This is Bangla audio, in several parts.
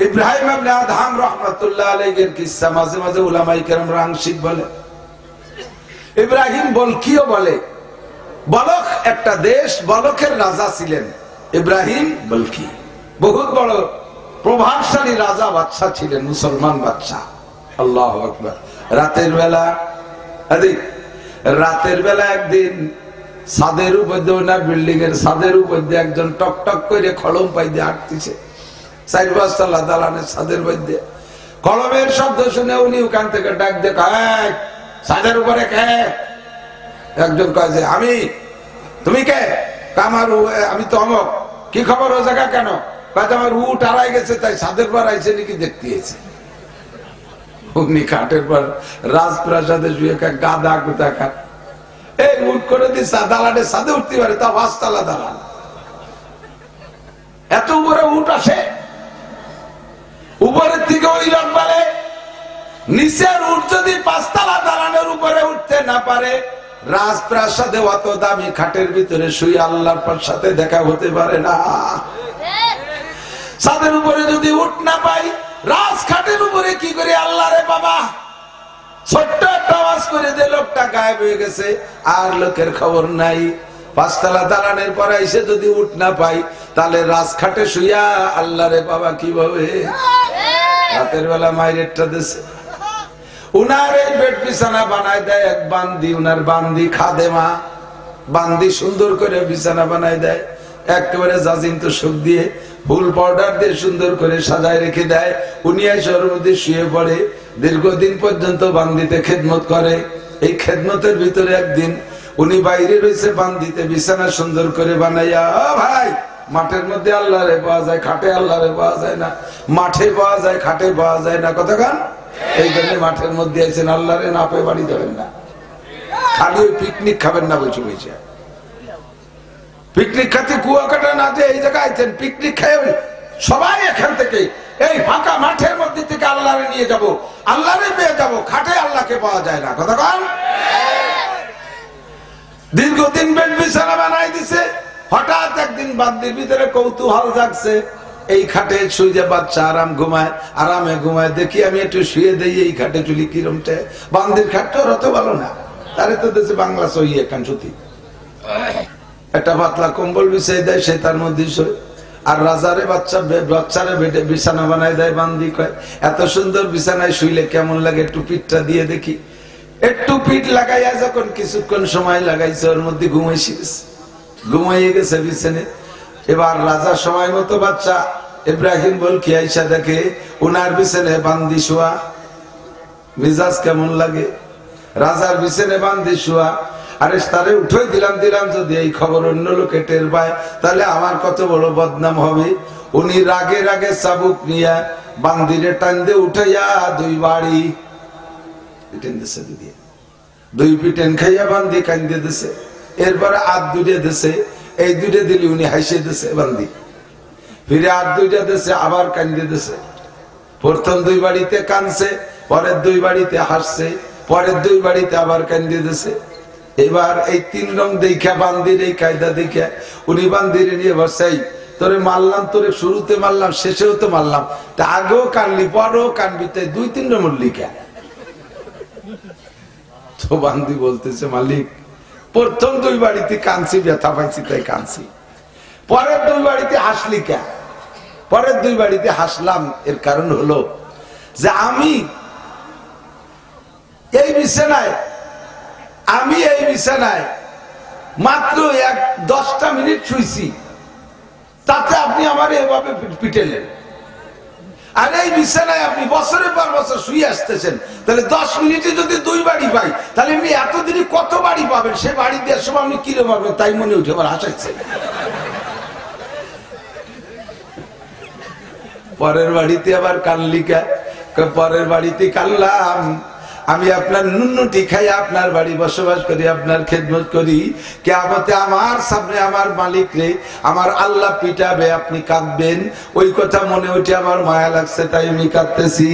ইব্রাহিম ইবনে আদহাম রাহমাতুল্লাহ আলাইহির কিসসা মাঝে মাঝে উলামায়ে কেরামরা আংশিক বলে, ইব্রাহিম বলকিও বলে। বলক একটা দেশ, বলকের রাজা ছিলেন ইব্রাহিম বলকি, বহুত বড় প্রভাবশালী রাজা বাদশা ছিলেন, মুসলমান বাদশা। আল্লাহু আকবার। রাতের বেলা একদিন ছাদের উপর দিয়ে, না বিল্ডিং এর ছাদের উপর দিয়ে একজন টক টক করে কলম পাই দিয়ে হাঁটতেছে, 4-5 তলা দালানের ছাদের মধ্যে। কলমের শব্দ শুনে উনি ওখান থেকে ডাক দিয়ে কয়, ছাদের উপরে কে? একজন কয় যে আমি। তুমি কে? আমার আমি তো অমক। কি খবর ও জায়গা কেন? কয় আমার উট হারাই গেছে, তাই ছাদের পর আইছে নাকি দেখতে এসেছে। উনি কাঠের পর রাজপ্রাসাদে শুয়ে গাদা গুতা খাট, এই উট করে দিচ্ছে দালানের ছাদে উঠতে পারে, তা 5 তলা দালান। এত উপরে উট আসে, উপরের থেকে ওই লোক বলে নিচের উট যদি 5 তলা দালানের উপরে উঠতে না পারে, রাজপ্রাসাদে অত দামি খাটের ভিতরে শুয়ে আল্লাহর সাথে দেখা হতে পারে না। ছাদের উপরে যদি উঠ না পাই, রাজখাটের উপরে কি করে আল্লাহ রে বাবা। ছোট্ট একটা আওয়াজ করে দিয়ে লোকটা গায়েব হয়ে গেছে, আর লোকের খবর নাই। 5 তলা দালানের পরে এসে যদি উঠ না পাই, তাহলে রাজখাটে শুইয়া আল্লাহ রে বাবা কিভাবে। রাতের বেলা মাইরেটটা দিছে, উনার এই বেড বিছানা বানায় দেয় এক বান্দি, উনার বান্দি খাদেমা। বান্দি সুন্দর করে বিছানা বানায় দেয়, একেবারে জাজিন্ত সুখ দিয়ে ফুল পাউডার দিয়ে সুন্দর করে সাজায় রেখে দেয়। উনি এসের মধ্যে শুয়ে পড়ে, দীর্ঘদিন পর্যন্ত বান্দিতে খেদমত করে। এই খেদমতের ভিতরে একদিন উনি বাইরে রয়েছে, বান্দিতে বিছানা সুন্দর করে বানাইয়া। ভাই, মাঠের মধ্যে আল্লাহ রে পাওয়া যায়, খাটে আল্লাহ রে পাওয়া যায় না। মাঠে পাওয়া যায়, খাটে পাওয়া যায় না। কতক্ষণ এই জন্য মাঠের মধ্যে আছেন, আল্লাহ রে না পেয়ে বাড়ি যাবেন না। খালি ওই পিকনিক খাবেন না বসে বসে। পিকনিক খাতে কুয়াকাটা না যে এই জায়গায় আছেন, পিকনিক খাই সবাই এখান থেকে এই ফাঁকা মাঠের মধ্যে থেকে আল্লাহরে নিয়ে যাব, আল্লাহরে পেয়ে যাব। খাটে আল্লাহকে পাওয়া যায় না। কতক্ষণ দীর্ঘদিন বেড বিছানা বানাই দিছে। হঠাৎ একদিন বান্দির ভিতরে কৌতূহল জাগছে, এই খাটে শুয়ে বাচ্চা আরাম ঘুমায়, আরামে ঘুমায়, দেখি আমি একটু শুয়ে দেই এই খাটে চুলি কিরমটে। বান্দির খাটটা অত ভালো না, তারে তো দেশে বাংলা সহি এখান সুতি একটা পাতলা কম্বল বিছাই দেয়, সে তার মধ্যে শোয়। আর রাজারে বাচ্চারে বেডে বিছানা বানায় দেয়। বান্দি কয়, এত সুন্দর বিছানায় শুইলে কেমন লাগে, একটু পিঠটা দিয়ে দেখি। একটু পিঠ লাগাইয়া যখন কিছুক্ষণ সময় লাগাইছে, ওর মধ্যে ঘুমাইয়ে গেছে বিছানে। এবার রাজা সময় মতো বাচ্চা ইব্রাহিম বলকি আইসা দেখে উনার বিছানে বান্দি শোয়া। মিজাজ কেমন লাগে? রাজার বিছানে বান্দি শোয়া। আরে তারে উঠে দিলাম যদি এই খবর অন্য লোকে টের পায়, তাহলে আমার কত বড় বদনাম হবে। উনি রাগে রাগে চাবুক নিয়ে বান্দিরে টান দিয়ে উঠাইয়া 2 বাড়ি পিটেন দিছে, দিয়ে 2 পিটেন খাইয়া বান্দি কান্দে দিছে। এরপরে হাত 2টা দিছে, এই 2টা দিলি উনি হাসে দিছে বান্দি, ফিরে হাত 2টা দিছে, আবার কান্দে দিছে। প্রথম 2 বাড়িতে কানছে, পরের 2 বাড়িতে হাসছে, পরের 2 বাড়িতে আবার কান্দে দিছে। এবার এই 3 রং দেখা বান্দির এই কায়দা দেখে উনি বান্দিরে নিয়ে বসাই, তোরে মারলাম, তোরে শুরুতে মারলাম, শেষেও তো মারলাম, তা আগেও কানলি পরেও কানবি, তাই 2-3 নম্বর লিখা। তো বান্দি বলতেছে, মালিক প্রথম 2 বাড়িতে কানছি, ব্যথা পাইছি তাই কানছি, পরের 2 বাড়িতে হাসলি কে? পরের 2 বাড়িতে হাসলাম এর কারণ হলো যে আমি এই বিছানায় মাত্র 10টা মিনিট শুইছি, তাতে আপনি আমার এভাবে পিটেলেন। আর এই বিছানায় আপনি বছরের পর বছর শুয়ে আসতেছেন, তাহলে 10 মিনিটে যদি 2 বাড়ি পাই, তাহলে আপনি এতদিনই কত বাড়ি পাবেন? সে বাড়ি দেওয়ার সময় আপনি কিরম পাবেন? তাই মনে উঠে আমার হাসাইছে। পরের বাড়িতে আবার কানলিকা, পরের বাড়িতে কানলাম, আমি আপনার নুন্নুটি খাই, আপনার বাড়ি বসবাস করি, আপনার খেদমত করি। কিয়ামতে আমার সামনে আমার মালিক রে, আমার আল্লাহ পিটাবে, আপনি কাঁদবেন। ওই কথা মনে উঠে আমার মায়া লাগছে, তাই আমি কাঁদতেছি।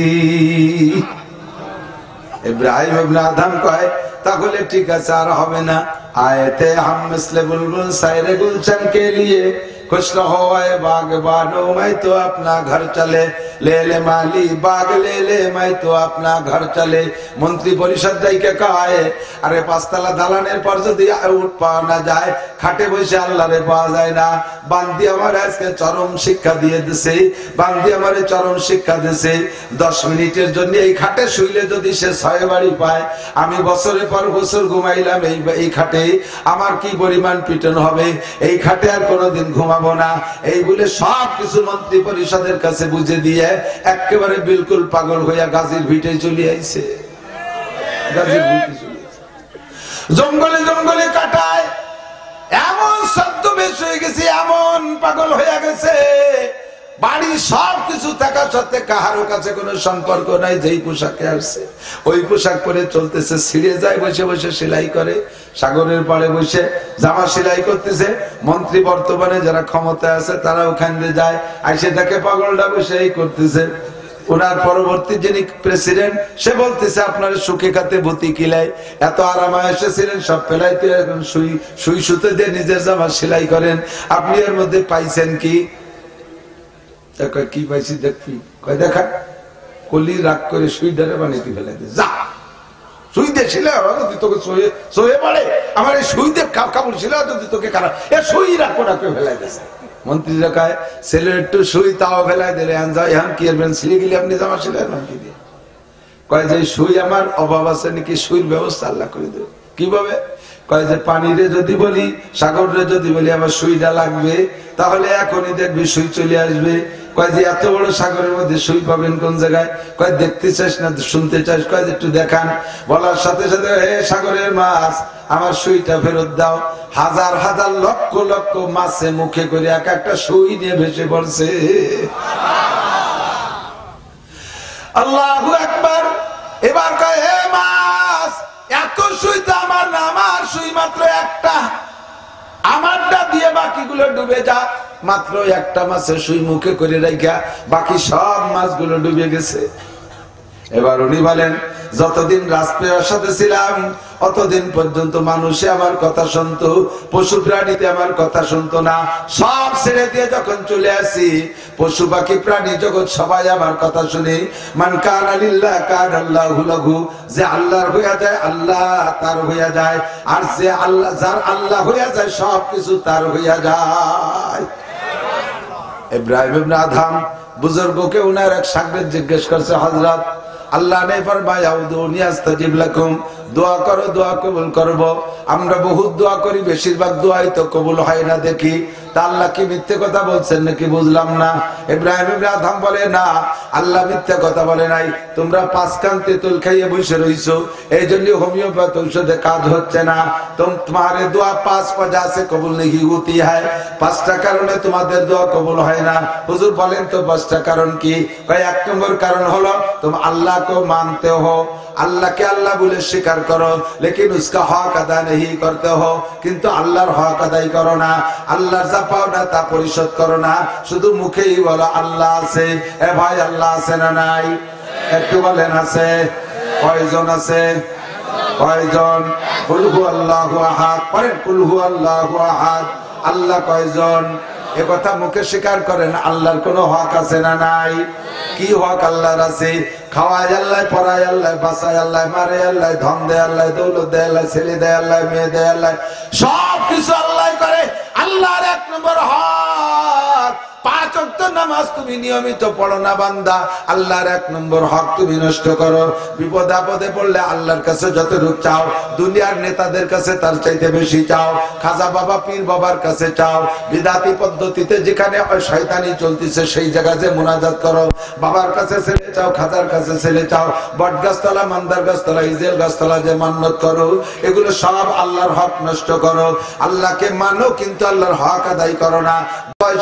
ইব্রাহিম ইবনে আদম কয়, তাহলে ঠিক আছে, আর হবে না। आए थे हम मिसले बुलबुल सायरे गुलशन के लिए, खुश रहो आए बागबानो मैं तो अपना घर चले, ले ले माली बाग ले ले मैं तो अपना घर चले। मंत्री परिषद दाइके कहाए अरे पांचतला दालानेर पर যদি উঠ পাওয়া না যায় খাটে বসে আল্লাহরে পাওয়া যায় না। বান্দি আমার আজকে চরম শিক্ষা দিয়ে দিছে, বান্দি আমারে চরম শিক্ষা দিছে। 10 মিনিটের জন্য এই খাটে শুইলে যদি সে 6 বাড়ি পায়, আমি বছরের পর বছর ঘুমাইলাম এই খাটে, আমার কি পরিমাণ পিটন হবে, এই খাটে আর কোনোদিন ঘুমাবো না। এই বলে সব কিছু মন্ত্রী পরিষদের কাছে বুঝে দিয়ে একেবারে বিলকুল পাগল হইয়া গাজীর ভিটে চলে আইছে। গাজীর ভিটে চলে আইছে, জঙ্গলে জঙ্গলে কাটায়, এমন ছদ্মবেশ হয়ে গেছে, এমন পাগল হয়ে গেছে। বাড়ি সবকিছু থাকা সত্ত্বে কাহারো কাছে কোনো সম্পর্ক নাই। যেই পোশাকে আসছে ওই পোশাক পরে চলতেছে, ছিঁড়ে যায়, বসে বসে সেলাই করে, সাগরের পাড়ে বসে জামা সেলাই করতেছে। মন্ত্রী বর্তমানে যারা ক্ষমতায় আছে তারা ওখানে যায়, আইসে তাকে পাগলটা বসে এই করতেছে। ওনার পরবর্তী যিনি প্রেসিডেন্ট সে বলতেছে আপনার সুখে খাতে ভূতি কিলাই, এত আরামায় এসেছিলেন সব ফেলাইতে এখন সুই সুতে দিয়ে নিজের জামা সেলাই করেন, আপনি এর মধ্যে পাইছেন কি? কি পাইছি দেখবি, কয় দেখা কলি রাগ করে সুই ডারে বানিয়ে ফেলাই দে, যা সুই দিয়ে ছিল যদি তোকে সয়ে পড়ে, আমার এই সুই দিয়ে কাপড় ছিল যদি তোকে খারাপ এ সুই রাখো রাখে ফেলাই দিয়েছে। মন্ত্রী রাখায় ছেলে একটু সুই তাও ফেলাই দিলে এখন কি করবেন, ছিঁড়ে গেলে আপনি জামা ছিলেন কি দিয়ে? কয় যে সুই আমার অভাব আছে নাকি, সুইয়ের ব্যবস্থা আল্লাহ করে দেবে। কিভাবে? কয় যে পানিরে যদি বলি, সাগরে যদি বলি আমার সুইটা লাগবে, তাহলে এখনই দেখবি সুই চলে আসবে। কয় যে এত বড় সাগরের মধ্যে সুই পাবেন কোন জায়গায়? কয় দেখতে চাস না শুনতে চাস? কয় যে একটু দেখান। বলার সাথে সাথে হে সাগরের মাছ আমার সুইটা ফেরত দাও। হাজার হাজার লক্ষ লক্ষ মাছে মুখে করে এক একটা সুই নিয়ে ভেসে পড়ছে। আল্লাহু আকবার। এবার কয় হে মাছ এত সুই তো আমার না, আমার সুই মাত্র একটা, আমারটা দিয়ে বাকিগুলো ডুবে যা। মাত্র একটা মাছের সুই মুখে করে রাখা বাকি সব মাছগুলো ডুবে গেছে। এবার উনি বলেন যতদিন রাজপ্রাসাদের সাথে ছিলাম অতদিন পর্যন্ত মানুষে আমার কথা শুনতো, পশু প্রাণীতে আমার কথা শুনতো না। সব ছেড়ে দিয়ে যখন চলে আসি পশু পাখি প্রাণী জগৎ সবাই আমার কথা শুনে। মান কানা লিল্লাহ কানাল্লাহু লাহু, যে আল্লাহর হইয়া যায় আল্লাহ তার হইয়া যায়, আর যে আল্লাহ যার আল্লাহ হইয়া যায় সব কিছু তার হইয়া যায়। ইব্রাহিম ইবনে আদহাম বুজুর্গকে উনার এক শাগির্দ জিজ্ঞেস করছে, হযরত আল্লাহ ने फरमाया उदूनी अस्ताजिब लकुम, দোয়া করো দোয়া কবুল করব। আমরা বহুত দোয়া করি, বেশিরভাগ দোয়াই তো কবুল হয় না দেখি, তা আল্লাহ কি মিথ্যে কথা বলছেন নাকি বুঝলাম না। ইব্রাহিম ইবনে আদহাম বলে না, আল্লাহ মিথ্যে কথা বলে নাই। তোমরা 5 কান তেঁতুল খাইয়ে বসে রইছো, এই জন্য হোমিওপ্যাথি ঔষধে কাজ হচ্ছে না। তোমারে দোয়া 5 वजह से कबूल नहीं होती है, 5টা কারণে তোমাদের দোয়া কবুল হয় না। হুজুর বলেন তো 5টা কারণ কি? 1 নম্বর কারণ হলো तुम अल्लाह को मानते हो, अल्लाह के अल्लाह बोले स्वीकार करो, लेकिन उसका हक अदा नहीं करते हो, किंतु अल्लाहर हक अदाई करो ना, अल्लाहर যা পাও না তা পরিশোধ করো না, শুধু মুখেই বলো আল্লাহ আছে। এ ভাই আল্লাহ আছে না নাই? একটু বলেন আছে। কয়জন আছে? কয়জন? কুল হু আল্লাহু আহাদ, পড়েন কুল হু আল্লাহু আহাদ। আল্লাহ কয়জন? এ কথা মুখে স্বীকার করেন। আল্লাহর কোনো হক আছে না নাই? কি হক আল্লাহর আছে? খাওয়ায় আল্লাহ, পড়ায় আল্লাহ, বাঁচায় আল্লাহ, মারে আল্লাহ, ধন দেয় আল্লাহ, দৌলত দেয় আল্লাহ, ছেলে দেয় আল্লাহ, মেয়ে দেয় আল্লাহ, সব কিছু আল্লাহ করে। আল্লাহর 1 নম্বর হক 5 ওয়াক্ত নামাজ তুমি নিয়মিত পড়ো না বান্দা, আল্লাহর 1 নম্বর হক তুমি নষ্ট করো। বিপদ আপদে পড়লে আল্লাহর কাছে যতটুকু চাও, দুনিয়ার নেতাদের কাছে তার চাইতে বেশি চাও, খাজা বাবা পীর বাবার কাছে চাও, বিদাতি পদ্ধতিতে যেখানে শয়তানি চলতেছে সেই জায়গায় যে মুনাজাত করো, বাবার কাছে ছেলে চাও, খাজার কাছে ছেলে চাও, বট গাছতলা, মান্দার গাছতলা, ইজেল গাছতলা যে মান্নত করো, এগুলো সব আল্লাহর হক নষ্ট করো। আল্লাহকে মানো কিন্তু আল্লাহর হক আদায় করো না।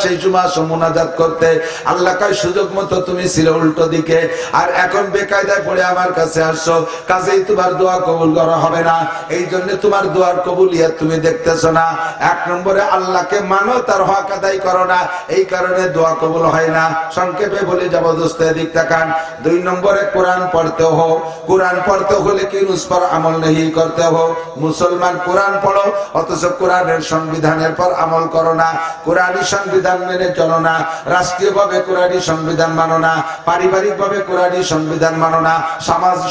সেই সময় মুনাজাত মোনাজাত করতে। আল্লাহ কয় সুযোগ মতো তুমি ছিলে উল্টো দিকে, আর এখন বেকায়দায় পড়ে আমার কাছে আসছো, কাজেই তোমার দোয়া কবুল করা হবে না। এই জন্য তোমার দোয়ার কবুলিয়ত তুমি দেখতেছো না। এক নম্বরে আল্লাহকে মানো, তার হক আদায় করো না, এই কারণে দোয়া কবুল হয় না। সংক্ষেপে বলে জবরদস্ত দিক তাকান। 2 নম্বরে কোরআন পড়তে হো। কোরআন পড়তে হলে কি উস পর আমল नहीं করতে হো। মুসলমান কোরআন পড়ো অথচ কোরআনের সংবিধানের পর আমল করো না, কোরআনী সংবিধান মেনে চলো না, রাষ্ট্রীয়ভাবে কোরআনী সংবিধান মানো না, পারিবারিকভাবে কোরআনী সংবিধান মানো না,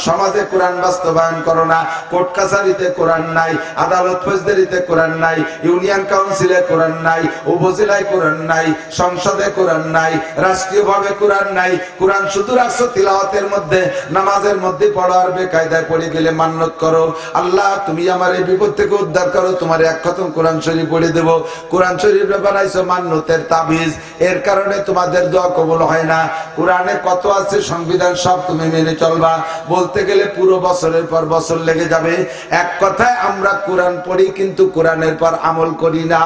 সমাজে কোরআন বাস্তবায়ন করো না। কোর্ট কাছারিতে কোরআন নাই, আদালত ফৌজদারিতে কোরআন নাই, ইউনিয়ন কাউন্সিলে কোরআন নাই, উপজেলায় কোরআন নাই, সংসদে কোরআন নাই, রাষ্ট্রীয়ভাবে কোরআন নাই। কোরআন শুধু রাখছো তিলাওয়াতের মধ্যে, নামাজের মধ্যে পড়ো, আর বেকায়দায় পড়ে গেলে মান্নত করো, আল্লাহ তুমি আমার এই বিপদ থেকে উদ্ধার করো, তোমার এক খতম কোরআন শরীফ পড়ে দেব। কোরআন শরীফ বানাইছো মান্নতের তাবিজ, এর কারণে তোমাদের দোয়া কবুল হয় না। কোরআনে কত আছে সংবিধান সব তুমি মেনে চলবা, বলতে গেলে পুরো বছরের পর বছর লেগে যাবে। এক কথায় আমরা কোরআন পড়ি কিন্তু কোরআনের পর আমল করি না,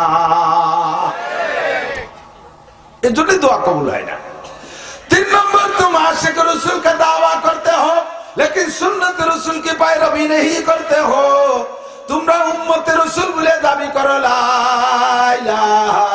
এর জন্য দোয়া কবুল হয় না। 3 নম্বর, तुम आशिक रसूल का दावा करते हो लेकिन सुन्नत रसूल की पैरवी नहीं करते हो। তোমরা উম্মতে রাসূল বলে দাবি করো, লা ইলাহা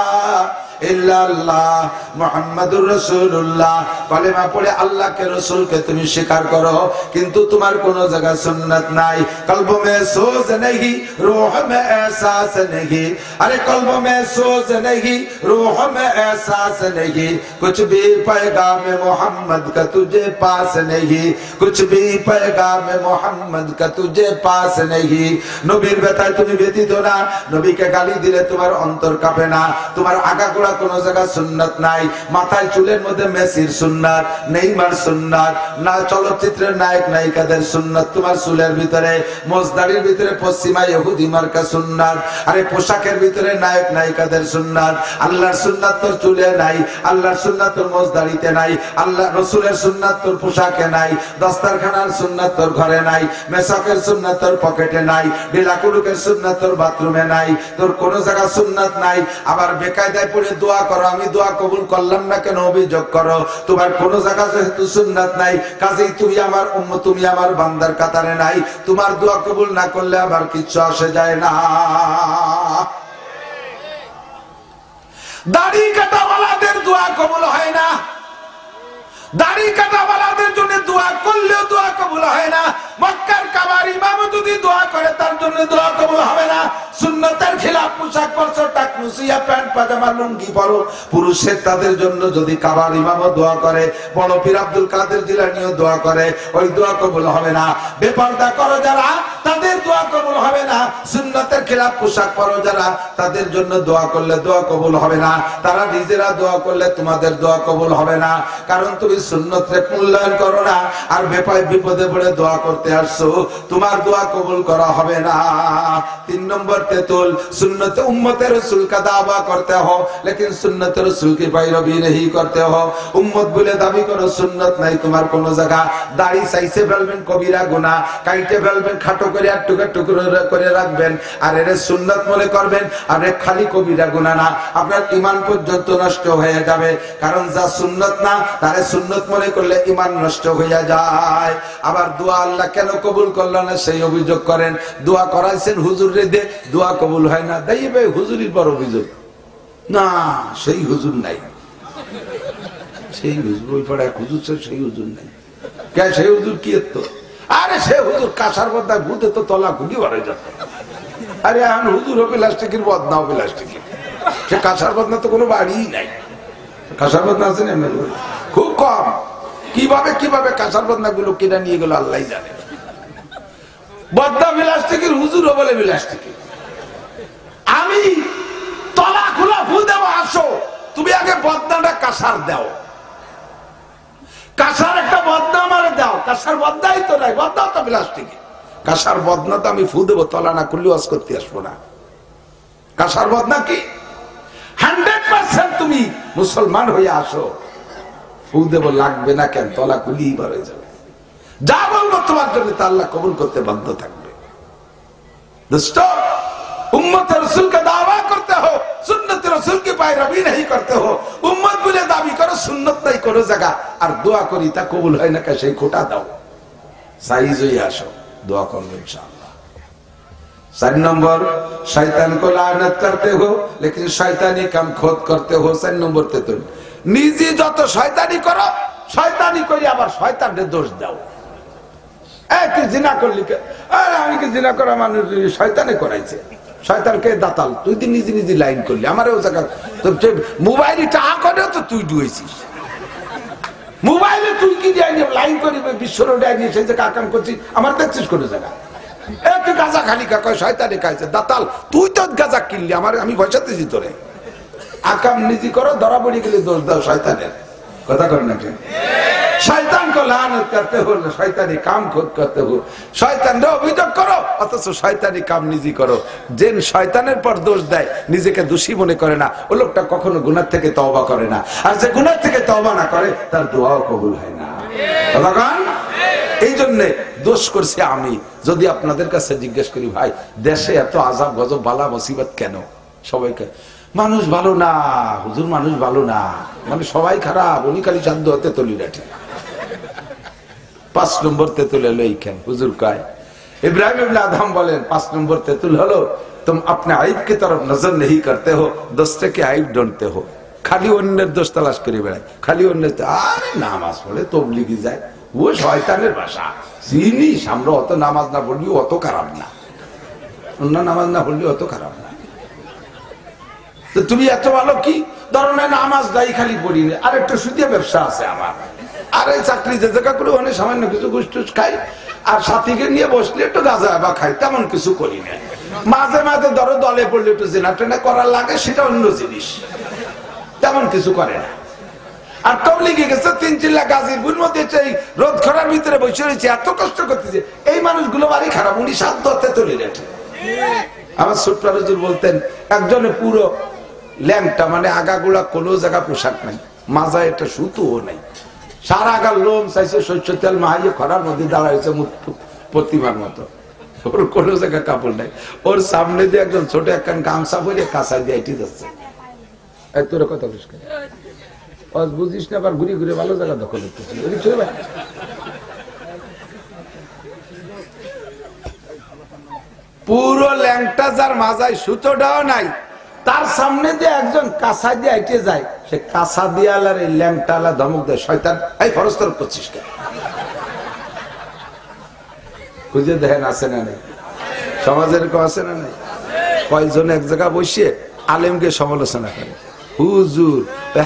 ইল্লাল্লাহ মুহাম্মাদুর রাসূলুল্লাহ, কালেমা পড়ে আল্লাহকে রাসূলকে তুমি স্বীকার করো, কিন্তু তোমার কোন জায়গা সুন্নাত নাই। কলব মে সোজ নেহি, রূহ মে এহসাস নেহি, আরে কলব মে সোজ নেহি, রূহ মে এহসাস নেহি, कुछ भी पैगाम मोहम्मद का तुझे पास नहीं, कुछ भी पैगाम मोहम्मद का तुझे पास नहीं। নবীর ব্যথায় তুমি ব্যথিত না, নবীকে গালি দিলে তোমার অন্তর কাঁপে না, তোমার আগাগোড়া কোন জায়গা সুন্নাত নাই। মাথায় চুলের মধ্যে মেসির সুন্নাত, নেইমার সুন্নাত, না চলচ্চিত্রের নায়ক নায়িকাদের সুন্নাত তোমার চুলের ভিতরে, মোজদারির ভিতরে পশ্চিমা ইহুদি মার্কা সুন্নাত, আরে পোশাকের ভিতরে নায়ক নায়িকাদের সুন্নাত। আল্লাহর সুন্নাত তোর চুলে নাই, আল্লাহর সুন্নাত তোর মোজদারিতে নাই, আল্লাহ রাসূলের সুন্নাত তোর পোশাকে নাই, দস্তরখানার সুন্নাত তোর ঘরে নাই, মেসাকের সুন্নাত তোর পকেটে নাই, ঢিলাকুলুকের সুন্নাত তোর বাথরুমে নাই, তোর কোন জায়গা সুন্নাত নাই। আবার বেকায়দায় পড়ে দোয়া করো, আমি দোয়া কবুল করলাম না কেন অভিযোগ করো, তোমার কোন জায়গা যেহেতু সুন্নাত নাই, কাজেই তুমি আমার উম্মত, তুমি আমার বান্দার কাতারে নাই, তোমার দোয়া কবুল না করলে আবার কিচ্ছু আসে যায় না। দাড়ি কাটাওয়ালাদের দোয়া কবুল হয় না, দাড়ি কাটাওয়ালাদের জন্য দোয়া করলেও দোয়া কবুল হয় না। মক্কার কাবার ইমাম যদি দোয়া করে তার জন্য দোয়া কবুল হবে না। সুন্নতের খিলাফ পোশাক পরছো, টাকনুসিয়া প্যান্ট পাজামা লুঙ্গি পরো, পুরুষের তাদের জন্য যদি কাবার ইমামও দোয়া করে, বড় পীর আব্দুল কাদের জিলানীও দোয়া করে, ওই দোয়া কবুল হবে না। বেপরদা করো যারা, তাদের দোয়া কবুল হবে না। সুন্নতের খিলাফ পোশাক পরো যারা, তাদের জন্য দোয়া করলে দোয়া কবুল হবে না। তারা নিজেরা দোয়া করলে তোমাদের দোয়া কবুল হবে না, কারণ তুমি সুন্নতকে মূল্যায়ন করো না, আর বিপদে পড়ে দোয়া করতে আসছো, তোমার দোয়া কবুল করা হবে না। 3 নম্বর তেতুল, সুন্নতে উম্মতে রাসূল কা দাवा करते हो लेकिन सुन्नत रसूल की पैरवी नहीं करते हो। উম্মত বলে দাবি করো, সুন্নাত নাই তোমার কোন জায়গা। দাড়ি চাইছে ফেলবেন কবিরা গুনাহ, কাইটে ফেলবেন খাটো করে আর টুকরো টুকরো করে রাখবেন, আর এর সুন্নাত মনে করবেন, আর খালি কবিরা গুনাহ না, আপনার ঈমান পর্যন্ত নষ্ট হয়ে যাবে। কারণ যা সুন্নাত না তারে সুন্নাত মনে করলে ঈমান নষ্ট হয়ে যায়। আবার দোয়া আল্লাহ কেন কবুল করল না সেই অভিযোগ করেন। দোয়া করাইছেন হুজুর রে দে, দোয়া কবুল হয় না, তাই ভাই হুজুরির পর অভিযোগ না, সেই হুজুর নাই, সেই হুজুর ওই পাড়ায় হুজুর সেই হুজুর নাই। কে সেই হুজুর কি এত? আরে সে হুজুর কাঁসার বদনায় ভূতে তো তলা খুঁটি বাড়ে যেত। আরে এখন হুজুর হবে প্লাস্টিকের, বদনা হবে প্লাস্টিকের, সে কাঁসার বদনা তো কোনো বাড়ি নাই। কাঁসার বদনা আছে না খুব কম। কিভাবে কিভাবে কাঁসার বদনা গুলো কিনা নিয়ে গেল আল্লাহ জানে। বদনা প্লাস্টিকের, হুজুরও বলে প্লাস্টিকের। আমি তলা খোলা ফু দেবো, আসো তুমি আগে বদনাটা কাঁসার দাও, কাঁসার একটা বদনা আমারে দাও। কাঁসার বদনাই তো নাই, বদনাও তো প্লাস্টিকের। কাঁসার বদনা তো আমি ফু দেবো, তলা না খুললে ওয়াজ করতে আসবো না। কাঁসার বদনা কি 100% তুমি মুসলমান হয়ে আসো, ফু দেবো লাগবে না কেন, তলা খুলি হয়ে যাবে। যা বলবো তোমার জন্য তা আল্লাহ কবুল করতে বাধ্য থাকবে। দোস্ত, উম্মতে রাসূল কা দাওয়া করতে হো, সুন্নতে रसूल की पैरवी नहीं करते हो, उम्मत बोले दाबी करो, सुन्नत नहीं करो जगह और दुआ करी ता कबूल হয় না সেই খোটা দাও, সাইজ হয়ে আসো, दुआ করো इंशाअल्लाह। 4 नंबर शैतान को लानत करते हो लेकिन शैतानी काम खुद करते हो। 4 नंबर ते तुम নিজে যত শয়তানি করো, শয়তানি করি আবার শয়তানের দোষ দাও। এই তুই জিনা করলি কে? আরে আমি কি জিনা করা মানুষ, শয়তানে করাইছে, শয়তানকে দাতাল, তুই তো নিজে নিজে লাইন করলি আমারও জায়গা। তো মোবাইলে টাকা করেও তো তুই ডুয়েছিস, মোবাইলে তুই কি লাইন করি বিশ্ব রোডে নিয়ে সেই জায়গা কাম করছিস, আমার দেখছিস কোনো জায়গা? তুই গাঁজা খালি কয় শয়তানে খাইছে, দাতাল তুই তো গাঁজা কিনলি, আমার আমি পয়সা দিছি তোরে। আকাম নিজে করো, ধরা পড়ে গেলে দোষ দাও শয়তানের, কথা কর না কেন? শয়তান को लानत करते हो, শয়তানি কাম খুদ করতে हो, শয়তানরে অভিযোগ করো অথচ শয়তানি কাম নিজে করো। যেন শয়তানের পর দোষ দেয় নিজেকে দোষী মনে করে না, ও লোকটা কখনো গুনাহ থেকে তওবা করে না, আর যে গুনাহ থেকে তওবা না করে তার দোয়াও কবুল হয় না। এই জন্য দোষ করছি আমি। যদি আপনাদের কাছে জিজ্ঞেস করি ভাই দেশে এত আযাব গজব বালা মুসিবত কেন? সবাইকে মানুষ ভালো না হুজুর, মানুষ ভালো না মানে সবাই খারাপ, উনি খালি শান্ত হতে তলি রাঠি। 5 নম্বর তেতুল হলো এইখান হুজুর কয়, ইব্রাহিম ইবনে আদম বলেন 5 নম্বর তেতুল হলো तुम अपने आइब की तरफ नजर नहीं करते हो, दूसरे के आइब ढूंढते हो। खाली অন্যের দোষ তালাশ করে বেড়ায়, খালি অন্যের, আরে নামাজ পড়ে তবলিগি যায়, ও শয়তানের ভাষা চিনিস, আমরা অত নামাজ না পড়লি অত খারাপ না, অন্য নামাজ না পড়লি অত খারাপ না। তো তুমি এত ভালো কি ধরনের নামাজ দায়ী খালি পড়ি না, আর একটা সুদিয়া ব্যবসা আছে আমার, আর এই চাকরি যে জায়গা করে অনেক সামান্য কিছু গুসটুস খাই, আর সাথীকে নিয়ে বসলে একটু গাঁজা বা খাই, তেমন কিছু করি না। মাঝে মাঝে ধরো দলে পড়লে একটু জেনা টেনা করার লাগে, সেটা অন্য জিনিস, তেমন কিছু করে না। আর তবলিগে গেছে 3 চিল্লা গাজীপুর মধ্যে রোদ খরার ভিতরে বসে রয়েছে, এত কষ্ট করতেছে, এই মানুষগুলো বাড়ি খারাপ, উনি সাধ্য হতে তৈরি রাখে। আমার ছোট্ট হুজুর বলতেন একজনে পুরো ল্যাংটা, মানে আগাগুলা কোনো জায়গা পোশাক নাই, মাজায় একটা সুতোও নাই, সারা আগার লোম চাইছে শস্য তেল মাহাইয়ে খরার মধ্যে দাঁড়াইছে প্রতিমার মতো, ওর কোনো জায়গা কাপড় নাই, ওর সামনে দিয়ে একজন ছোট একখান গামছা পরে কাঁচা দিয়ে এটি যাচ্ছে। তোর কথা বুঝিস না, আবার ঘুরে ঘুরে ভালো জায়গা দখল করতেছিল। পুরো ল্যাংটা যার মাজায় সুতোটাও নাই, তার সামনে দিয়ে একজন কাঁচা দিয়ে আইটে যায়, সে কাঁচা দিয়ে আলার এই ল্যাংটালা ধমক দেয়, শয়তান এই ফরজ তরফ করছিস কেন? খুঁজে দেখেন আছে না নাই, সমাজের কেউ আছে না নাই? কয়েকজন এক জায়গা বসে আলেমকে সমালোচনা করে, হুজুর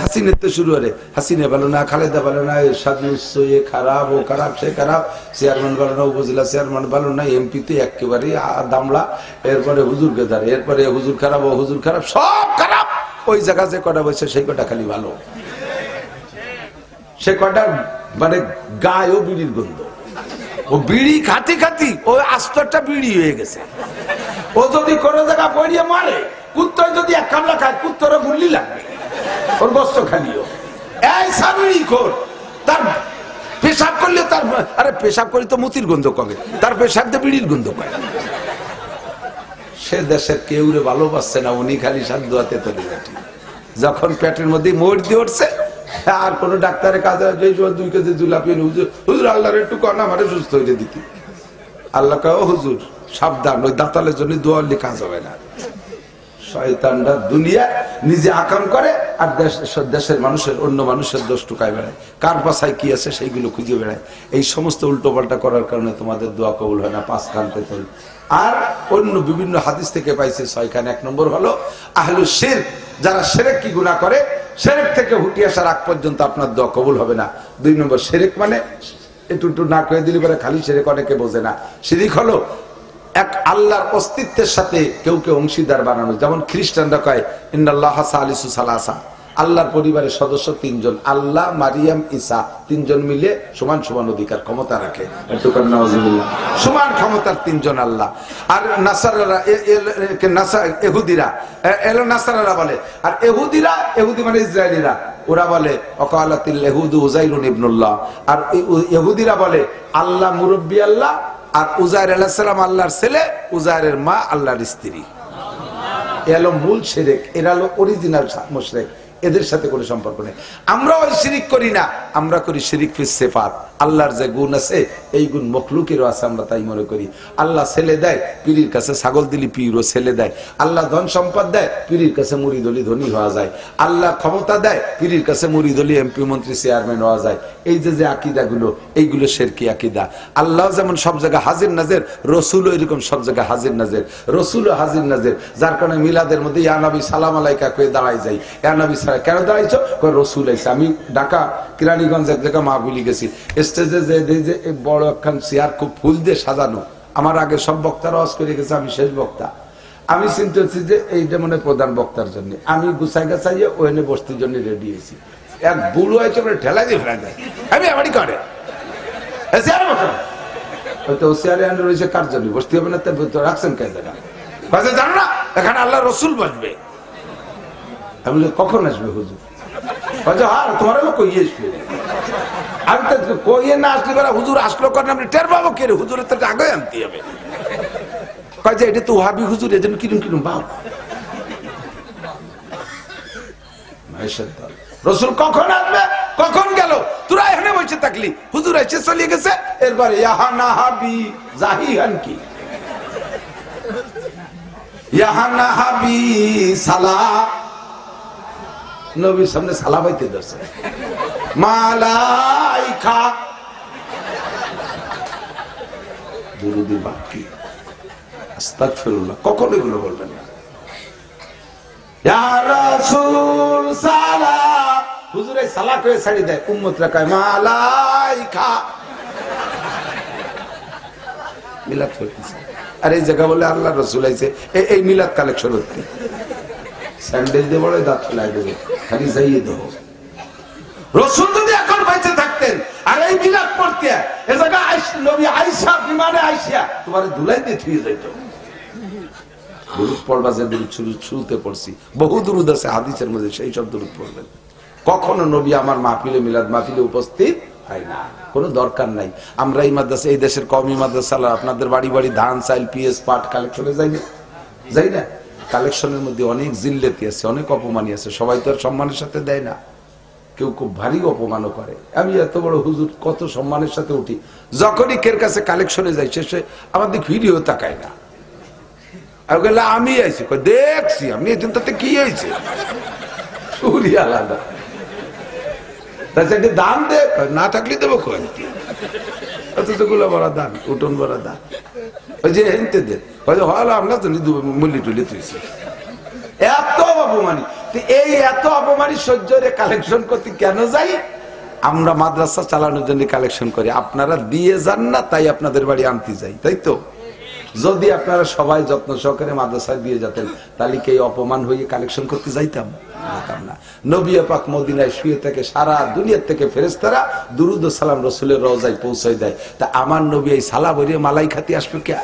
হাসিনের তো শুরু করে, হাসিনা ভালো না, খালেদা ভালো না, এ খারাপ, ও খারাপ, সে খারাপ, চেয়ারম্যান ভালো না, উপজেলা চেয়ারম্যান ভালো না, এমপি তো একেবারে দামলা, এরপরে হুজুরকে ধরে, এরপরে হুজুর খারাপ, ও হুজুর খারাপ, সব খারাপ। ওই জায়গা যে কটা বসে সেই কটা খালি ভালো, সে কটা মানে গায়ে ও বিড়ির গন্ধ, ও বিড়ি খাতি খাতি ওই আস্তরটা বিড়ি হয়ে গেছে। ও যদি কোনো জায়গা পড়িয়ে মারে, কুত্তর যদি এক কামলা খায়, কুত্তরও গুল্লি লাগবে, ওর গোস্ত খালিও। এই সাবিড়ি খোর, তার পেশাব করলে তার, আরে পেশাব করি তো মুতির গন্ধ কবে, তার পেশাব দিয়ে বিড়ির গন্ধ পায়। সে দেশের কেউ রে ভালোবাসছে না, উনি খালি সাধ্য হাতে তৈরি রাখি। যখন পেটের মধ্যে মোড় দিয়ে উঠছে, আর কোন ডাক্তারের কাছে 2 কেজি জুলাপি, হুজুর আল্লাহর একটু কর না, আমারে সুস্থ হইতে দিতি। আল্লাহ কয় ও হুজুর সাবধান, ওই দাতালের জন্য দোয়া কাজ হবে না। শয়তানরা দুনিয়া নিজে আকাম করে, আর দেশের মানুষের, অন্য মানুষের দোষ টুকায় বেড়ায়, কার পাশায় কি আছে সেইগুলো খুঁজে বেড়ায়। এই সমস্ত উল্টো পাল্টা করার কারণে তোমাদের দোয়া কবুল হয় না। 5 খানতে তোল। আর অন্য বিভিন্ন হাদিস থেকে পাইছে 6 খান। 1 নম্বর হলো আহলুশ শিরক, যারা শিরক কি গুনাহ করে, শিরক থেকে হুটি আসার আগ পর্যন্ত আপনার দোয়া কবুল হবে না। 2 নম্বর শিরক মানে একটু না করে দিলি পরে খালি শিরক, অনেকে বোঝে না। শিরক হলো এক আল্লাহর অস্তিত্বের সাথে কেউ অংশীদার বানানো। যেমন খ্রিস্টানরা কয় ইন্নাল্লাহা সালিসু সালাসা, আল্লাহর পরিবারের সদস্য 3 জন, আল্লাহ, মারিয়াম, ঈসা, 3 জন মিলে সমান সমান অধিকার ক্ষমতা রাখে, সমান ক্ষমতার 3 জন আল্লাহ। আর নাসারারা, এহুদিরা এলো নাসারারা বলে, আর এহুদি মানে ইসরায়েলিরা, ওরা বলে ওয়াকালাতিল ইহুদু উযাইরুন ইবনুল্লাহ, আর ইহুদিরা বলে আল্লাহ মুরব্বি আল্লাহ, আর উজাইর আলাইহিস সালাম আল্লাহর ছেলে, উজাইরের মা আল্লাহর স্ত্রী। এলো মূল শিরক, এরা হলো অরিজিনাল মুশরিক, এদের সাথে কোনো সম্পর্ক নেই। আমরা ওই শিরিক করি না, আমরা করি শিরিক ফিস সিফাত। আল্লাহর যে গুণ আছে এই গুণ মখলুকেরও আছে, আমরা তাই মনে করি। আল্লাহ ছেলে দেয়, পীরের কাছে ছাগল দিলি পীরও ছেলে দেয়। আল্লাহ ধন সম্পদ দেয়, পীরের কাছে মুরিদ হলি ধনী হওয়া যায়। আল্লাহ ক্ষমতা দেয়, পীরের কাছে মুরিদ হলি এমপি মন্ত্রী চেয়ারম্যান হওয়া যায়। এই যে আকীদাগুলো, এইগুলো শিরকি আকীদা। আল্লাহ যেমন সব জায়গায় হাজির নাজির, রসুলও এরকম সব জায়গায় হাজির নাজির, রসুলও হাজির নাজির। যার কারণে মিলাদের মধ্যে ইয়া নবী সালাম আলাইকা কয়ে দাঁড়াই যাই। ইয়া নবী সালাম কেন দাঁড়াইছো? রসুল আইছে। আমি ঢাকা কিরানীগঞ্জ এক জায়গায় মাহফিলে গেছি, স্টেজে যে বড় একখান চেয়ার খুব ফুল দিয়ে সাজানো, আমার আগে সব বক্তারা ওয়াজ করে গেছে, আমি শেষ বক্তা। আমি চিন্তা করছি যে এইটা মনে প্রধান বক্তার জন্য, আমি গুছাই গাছাইয়ে ওখানে বসতির জন্য রেডি হয়েছি। এক বুড়ো হয়েছে ঠেলা দিয়ে ফেলা যায়, আমি আমারই করে রয়েছে কার জন্য বসতে হবে না, রাখছেন কে জায়গা জানো না এখানে আল্লাহ রসুল বসবে। আমি কখন আসবে হুজুর? তোমার কই আসবে? আমি তো কইয়ে না আসলে বেলা হুজুর আসলো করেন, আপনি টের পাবো কে? হুজুরের তো আগে আনতে হবে। কয় যে এটা তো ওয়াহাবি হুজুর, এজন্য কিরম কিরম বাপ। রসুল কখন আসবে, কখন গেল? তোরা এখানে বসে থাকলি, হুজুর এসে চলে গেছে। এরপরে ইহা না হাবি জাহিহান কি ইহা না হাবি সালা, নবীর সামনে সালা পাইতে ধরছে। মালাইকা দুরুদি বাকি আস্তাগফিরুল্লাহ, কখন এগুলো বলবেন না। ইয়া রাসূল সালাম, হুজুর এই সালা কয়ে ছাড়ি দেয়, উম্মতরা কয় মালাইকা। মিলাদ করতেছে, আর এই জায়গা বলে আল্লাহ রসুল আইছে, এই মিলাদ কালেকশন হচ্ছে। স্যান্ডেল দিয়ে বড় দাঁত ফেলাই দেবে, খালি যাইয়ে দেবো। রসুল যদি এখন বেঁচে থাকতেন আর এই মিলাদ পড়তে এ জায়গা নবী আয়েশা বিমানে আইসা তোমার ধুলাই দিয়ে থুয়ে যাইত। দুরূদ পড়বা, যে দুরূদ শুরুতে পড়ছি, বহু দুরূদ আছে হাদিসের মধ্যে, সেই সব দুরূদ পড়বেন। কখনো নবী আমার মাহফিলে মিলাদ মাহফিলে উপস্থিত হয় না, কোনো দরকার নাই। আমরা এই মাদ্রাসা, এই দেশের কওমি মাদ্রাসা, আপনাদের বাড়ি বাড়ি ধান চাইল পিএস পাট কালেকশনে যাই না, যাই না? কালেকশনের মধ্যে অনেক জিল্লেতি আছে, অনেক অপমানী আছে, সবাই তো আর সম্মানের সাথে দেয় না, কেউ খুব ভারী অপমানও করে। আমি এত বড় হুজুর কত সম্মানের সাথে উঠি, যখনই কের কাছে কালেকশনে যাই শেষে আমার দিকে ভিডিও তাকায় না। আর গেলে আমি আইছি, দেখছি আপনি এই তাতে কি হয়েছে, সুরি আলাদা। তাছাড়া দান দে, না থাকলে দেবো কই, অথচ গুলো বড় দান, উঠোন বড় দান, ওই যে হেনতে দেন হলো আমরা তো মূল্য টুলি তুইছি। এত অপমানি, এই এত অপমানি সহ্য রে কালেকশন করতে কেন যাই? আমরা মাদ্রাসা চালানোর জন্য কালেকশন করি, আপনারা দিয়ে যান না, তাই আপনাদের বাড়ি আনতে যাই, তাই তো? যদি আপনারা সবাই যত্ন সহকারে মাদ্রাসায় দিয়ে যেতেন, তাহলে কি এই অপমান হয়ে কালেকশন করতে যাইতাম না। নবী পাক মদিনায় শুয়ে থেকে সারা দুনিয়ার থেকে ফেরেশতারা দুরুদ ও সালাম রসুলের রওজায় পৌঁছায় দেয়। তা আমার নবী এই সালা বরিয়ে মালাই খাতি আসবে কে?